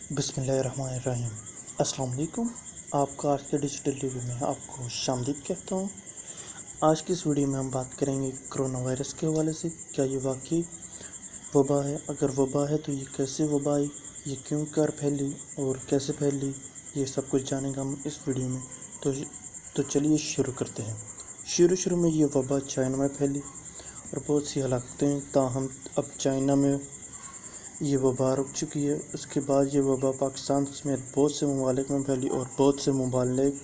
बिस्मिल्लाहिर्रहमानिर्रहीम। अस्सलाम वालेकुम। आपका आज के डिजिटल टीवी में आपको खुशामदीद कहता हूँ। आज की इस वीडियो में हम बात करेंगे कोरोना वायरस के हवाले से। क्या ये वाकई वबा है? अगर वबा है तो ये कैसे वबा आई, ये क्यों कर फैली और कैसे फैली, ये सब कुछ जानेंगे हम इस वीडियो में। तो चलिए शुरू करते हैं। शुरू में ये वबा चाइना में फैली और बहुत सी हलाकतें, ताहम अब चाइना में ये वबा रुक चुकी है। उसके बाद ये वबा पाकिस्तान समेत बहुत से ममालिक में फैली और बहुत से ममालिक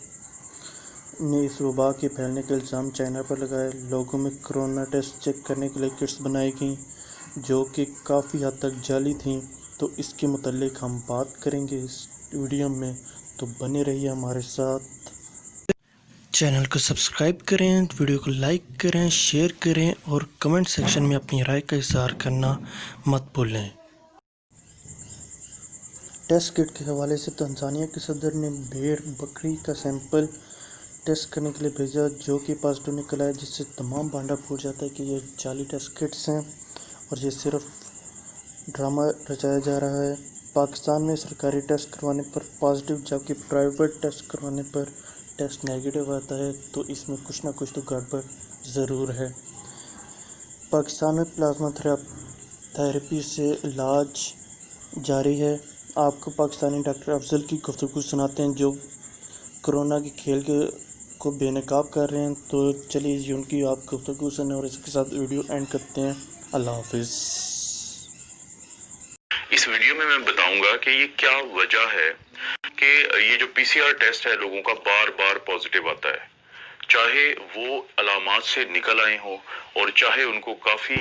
ने इस वबा के फैलने का इल्ज़ाम चाइना पर लगाया। लोगों में कोरोना टेस्ट चेक करने के लिए किट्स बनाई गई जो कि काफ़ी हद तक जाली थीं। तो इसके मुतल्लिक हम बात करेंगे इस वीडियो में, तो बने रहिए हमारे साथ। चैनल को सब्सक्राइब करें, वीडियो को लाइक करें, शेयर करें और कमेंट सेक्शन में अपनी राय का इज़हार करना मत भूलें। टेस्ट किट के हवाले से तंजानिया के सदर ने भेड़ बकरी का सैंपल टेस्ट करने के लिए भेजा जो कि पॉजिटिव निकला है, जिससे तमाम भांडा फूट जाता है कि ये जाली टेस्ट किट्स हैं और ये सिर्फ ड्रामा रचाया जा रहा है। पाकिस्तान में सरकारी टेस्ट करवाने पर पॉजिटिव जबकि प्राइवेट टेस्ट करवाने पर टेस्ट नेगेटिव आता है, तो इसमें कुछ ना कुछ तो गड़बड़ ज़रूर है। पाकिस्तान में प्लाज्मा थेरेपी से इलाज जारी है। आपको पाकिस्तानी डॉक्टर अफजल की गुफ्तगू सुनाते हैं जो कोरोना के खेल को बेनकाब कर रहे हैं। तो चलिए उनकी आप गुफ्तगू सुने और इसके साथ वीडियो एंड करते हैं। अल्लाह हाफिज़। इस वीडियो में मैं बताऊंगा कि ये क्या वजह है कि ये जो पीसीआर टेस्ट है लोगों का बार बार पॉजिटिव आता है, चाहे वो अलामात से निकल आए हों और चाहे उनको काफ़ी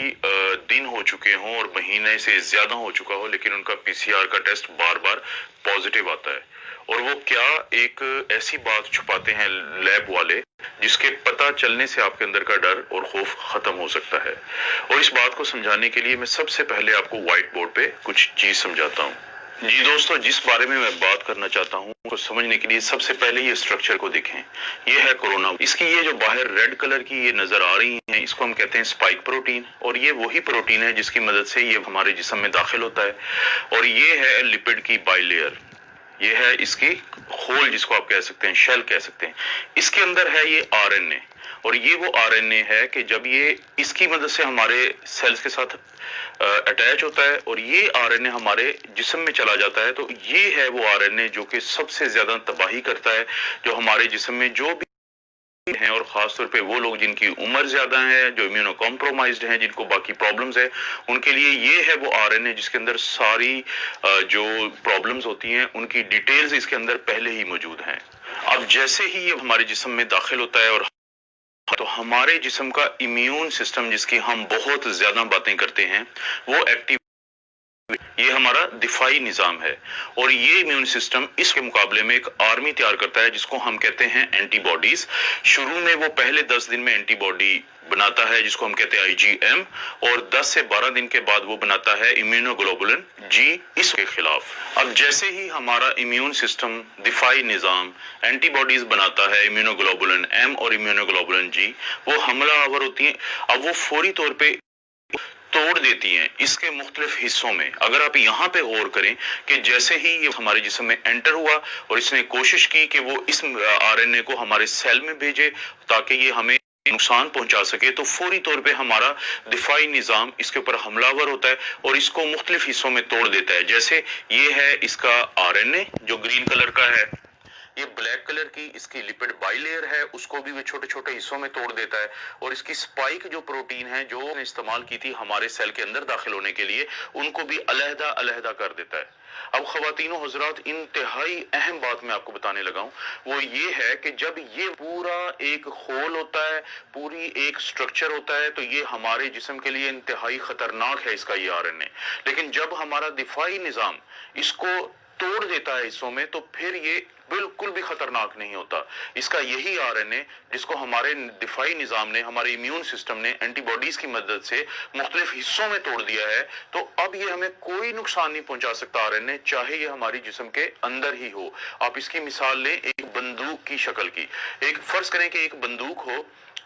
दिन हो चुके हों और महीने से ज़्यादा हो चुका हो, लेकिन उनका पीसीआर का टेस्ट बार बार पॉजिटिव आता है। और वो क्या एक ऐसी बात छुपाते हैं लैब वाले जिसके पता चलने से आपके अंदर का डर और खौफ ख़त्म हो सकता है। और इस बात को समझाने के लिए मैं सबसे पहले आपको व्हाइट बोर्ड पे कुछ चीज़ समझाता हूँ। जी दोस्तों, जिस बारे में मैं बात करना चाहता हूँ को समझने के लिए सबसे पहले ये स्ट्रक्चर को देखें। ये है कोरोना। इसकी ये जो बाहर रेड कलर की ये नजर आ रही है, इसको हम कहते हैं स्पाइक प्रोटीन। और ये वही प्रोटीन है जिसकी मदद से ये हमारे जिस्म में दाखिल होता है। और ये है लिपिड की बाइलेयर, ये है इसकी खोल जिसको आप कह सकते हैं, शेल कह सकते हैं। इसके अंदर है ये आरएनए, और ये वो आरएनए है कि जब ये इसकी मदद से हमारे सेल्स के साथ अटैच होता है और ये आरएनए हमारे जिस्म में चला जाता है, तो ये है वो आरएनए जो कि सबसे ज्यादा तबाही करता है, जो हमारे जिस्म में जो भी हैं, और खास तौर पे वो लोग जिनकी उम्र ज्यादा है, जो इम्यूनो कॉम्प्रोमाइज्ड हैं, जिनको बाकी प्रॉब्लम्स है, उनके लिए ये है वो आरएनए जिसके अंदर सारी जो प्रॉब्लम्स होती हैं उनकी डिटेल्स इसके अंदर पहले ही मौजूद हैं। अब जैसे ही ये हमारे जिस्म में दाखिल होता है और तो हमारे जिस्म का इम्यून सिस्टम जिसकी हम बहुत ज्यादा बातें करते हैं वो एक्टिव, ये हमारा दिफाई निजाम है। और ये इम्यून सिस्टम इसके मुकाबले में एक आर्मी तैयार करता है जिसको हम कहते हैं एंटीबॉडीज। शुरू में वो पहले 10 दिन में एंटीबॉडी बनाता है जिसको हम कहते हैं आईजीएम, और 10 से 12 दिन के बाद वो बनाता है इम्यूनोग्लोबुलिन जी इसके खिलाफ। अब जैसे ही हमारा इम्यून सिस्टम दिफाई निजाम एंटीबॉडीज बनाता है इम्यूनोग्लोबुलिन एम और इम्यूनोग्लोबुलिन जी, वो हमला आवर होती है। अब वो फौरी तौर पे तोड़ देती हैं इसके मुख्तलिफ हिस्सों में। अगर आप यहाँ पे गौर करें कि जैसे ही ये हमारे जिस्म में एंटर हुआ और इसने कोशिश की कि वो इस आरएनए को हमारे सेल में भेजे ताकि ये हमें नुकसान पहुंचा सके, तो फौरी तौर पे हमारा दिफाई निजाम इसके ऊपर हमलावर होता है और इसको मुख्तलिफ हिस्सों में तोड़ देता है। जैसे ये है इसका आरएनए जो ग्रीन कलर का है, ये ब्लैक कलर की इसकी लिपिड बाइलेयर है, उसको भी वो छोटे छोटे हिस्सों में तोड़ देता है। और इसकी स्पाइक जो प्रोटीन है जो इस्तेमाल की थी हमारे सेल के अंदर दाखिल होने के लिए, उनको भी अलहदा अलहदा कर देता है। अब ख़वातीन और हज़रात, इंतहाई अहम बात मैं आपको बताने लगा हूं, वो ये है कि जब ये पूरा एक खोल होता है, पूरी एक स्ट्रक्चर होता है, तो ये हमारे जिस्म के लिए इंतहाई खतरनाक है इसका ये आरएनए। लेकिन जब हमारा दिफाई निज़ाम इसको तोड़ देता है हिस्सों में, तो फिर ये बिल्कुल भी खतरनाक नहीं होता। इसका यही आरएनए जिसको हमारे दिफाई निजाम ने, हमारे इम्यून सिस्टम ने एंटीबॉडीज की मदद से मुख्तलिफ हिस्सों में तोड़ दिया है, तो अब ये हमें कोई नुकसान नहीं पहुंचा सकता आरएनए, चाहे ये हमारी जिस्म के अंदर ही हो। आप इसकी मिसाल लें, एक बंदूक बंदूक की शक्ल की। एक फर्ज करें कि एक बंदूक हो,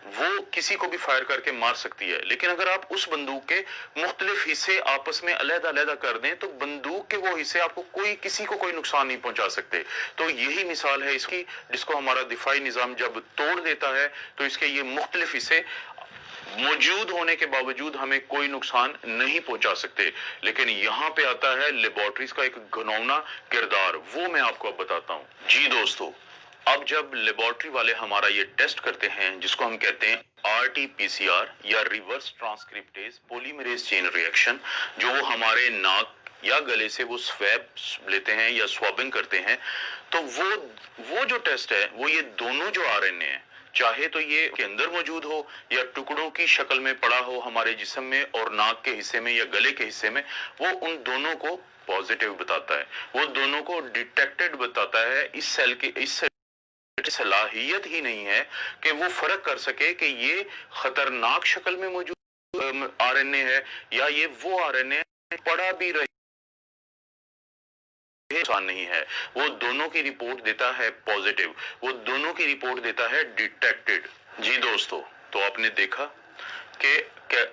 वो किसी को भी फायर करके मार सकती है, लेकिन अगर आप उस बंदूक के मुख्तलिफ हिस्से आपस में अलग-अलग कर दें तो बंदूक के वो हिस्से आपको किसी को कोई नुकसान नहीं पहुंचा सकते। तो यही मिसाल है इसकी, जिसको हमारा दिफाई निजाम जब तोड़ देता है तो इसके ये मुख्तलिफ हिस्से मौजूद होने के बावजूद हमें कोई नुकसान नहीं पहुंचा सकते। लेकिन यहां पे आता है लेबोरेटरीज का एक घिनौना किरदार, वो मैं आपको अब बताता हूं। जी दोस्तों, अब जब लेबोरेटरी वाले हमारा ये टेस्ट करते हैं जिसको हम कहते हैं RT-PCR या reverse transcriptase polymerase chain reaction, जो वो हमारे नाक या गले से वो स्वैब लेते हैं या स्वैबिंग करते हैं, तो वो जो टेस्ट है वो ये दोनों जो RNA है, चाहे तो ये के अंदर मौजूद हो या टुकड़ों की शक्ल में पड़ा हो हमारे जिस्म में और नाक के हिस्से में या गले के हिस्से में, वो उन दोनों को पॉजिटिव बताता है, वो दोनों को डिटेक्टेड बताता है। इस सेल के इस सलाहियत ही नहीं है कि वो फर्क कर सके कि ये खतरनाक शक्ल में मौजूद RNA है या ये वो RNA पड़ा भी रहे नहीं है। वो दोनों की रिपोर्ट देता है पॉजिटिव, वो दोनों की रिपोर्ट देता है डिटेक्टेड। जी दोस्तों, तो आपने देखा कि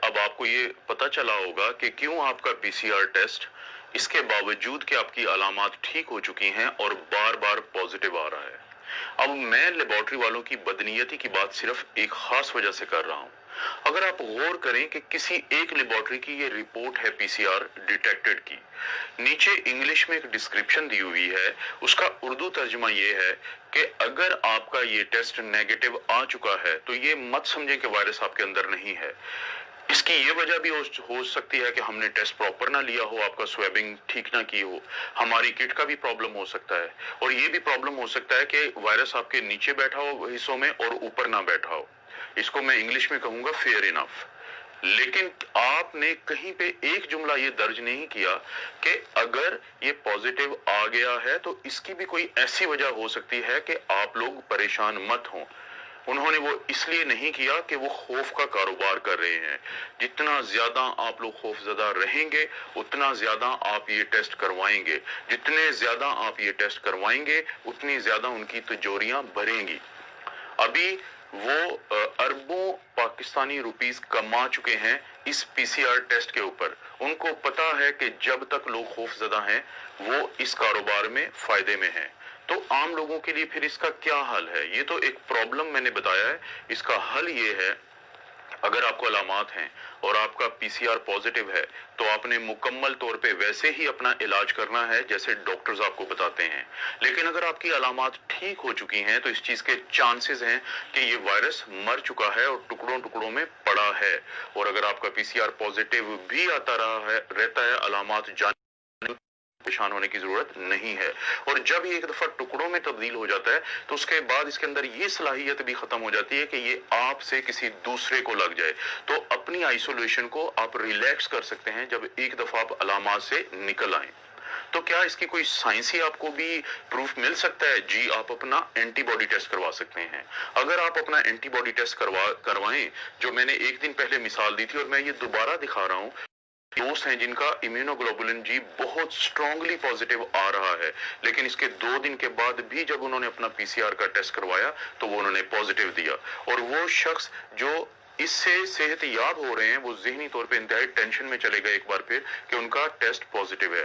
अब आपको ये पता चला होगा कि क्यों आपका PCR टेस्ट इसके बावजूद कि आपकी अलामात ठीक हो चुकी हैं और बार बार पॉजिटिव आ रहा है। अब मैं लेबोरेटरी वालों की बदनीयती की बात सिर्फ एक खास वजह से कर रहा हूं। अगर आप गौर करें कि किसी एक लेबोरेटरी की ये रिपोर्ट है PCR डिटेक्टेड की, नीचे इंग्लिश में एक डिस्क्रिप्शन दी हुई है, उसका उर्दू तर्जुमा ये है कि अगर आपका ये टेस्ट नेगेटिव आ चुका है तो ये मत समझें कि वायरस आपके अंदर नहीं है। इसकी ये वजह भी हो सकती है कि हमने टेस्ट प्रॉपर ना लिया हो, आपका स्वैबिंग ठीक ना की हो, हमारी किट का भी प्रॉब्लम हो सकता है, और ये भी प्रॉब्लम हो सकता है कि वायरस आपके नीचे बैठा हो हिस्सों में और ऊपर ना बैठा हो। इसको मैं इंग्लिश में कहूंगा फेयर इनफ। लेकिन आपने कहीं पे एक जुमला ये दर्ज नहीं किया कि अगर ये पॉजिटिव आ गया है तो इसकी भी कोई ऐसी वजह हो सकती है कि आप लोग परेशान मत हों। उन्होंने वो इसलिए नहीं किया कि वो खौफ का कारोबार कर रहे हैं। जितना ज्यादा आप लोग खौफजदा रहेंगे उतना ज्यादा आप ये टेस्ट करवाएंगे, जितने ज्यादा आप ये टेस्ट करवाएंगे उतनी ज्यादा उनकी तिजोरियां भरेंगी। अभी वो अरबों पाकिस्तानी रुपीस कमा चुके हैं इस PCR टेस्ट के ऊपर। उनको पता है कि जब तक लोग खौफजदा हैं वो इस कारोबार में फायदे में हैं। तो आम लोगों के लिए फिर इसका क्या हल है? ये तो एक प्रॉब्लम मैंने बताया है, इसका हल ये है, अगर आपको अलामात हैं और आपका PCR पॉजिटिव है तो आपने मुकम्मल तौर पे वैसे ही अपना इलाज करना है जैसे डॉक्टर्स आपको बताते हैं। लेकिन अगर आपकी अलामात ठीक हो चुकी हैं तो इस चीज के चांसेस हैं कि ये वायरस मर चुका है और टुकड़ों टुकड़ों में पड़ा है। और अगर आपका PCR पॉजिटिव भी आता रहता है, अलामात परेशान होने की जरूरत नहीं है। और जब ये एक दफा टुकड़ों में तब्दील हो जाता है तो उसके बाद इसके अंदर ये सलाहियत भी खत्म हो जाती है कि ये आपसे किसी दूसरे को लग जाए। तो अपनी आइसोलेशन को आप रिलैक्स कर सकते हैं जब एक दफा आप अलामात से निकल आए। तो क्या इसकी कोई साइंसी आपको भी प्रूफ मिल सकता है? जी, आप अपना एंटीबॉडी टेस्ट करवा सकते हैं। अगर आप अपना एंटीबॉडी टेस्ट करवाएं, जो मैंने एक दिन पहले मिसाल दी थी और मैं ये दोबारा दिखा रहा हूं, दोस्त हैं जिनका इम्यूनोग्लोबुलिन जी बहुत स्ट्रांगली पॉजिटिव आ रहा है, लेकिन इसके 2 दिन के बाद भी जब उन्होंने अपना PCR का टेस्ट करवाया तो वो उन्होंने पॉजिटिव दिया। और वो शख्स जो इससे सेहतयाब हो रहे हैं वो ज़हनी तौर पे इंतहाई टेंशन में चले गए एक बार फिर कि उनका टेस्ट पॉजिटिव है।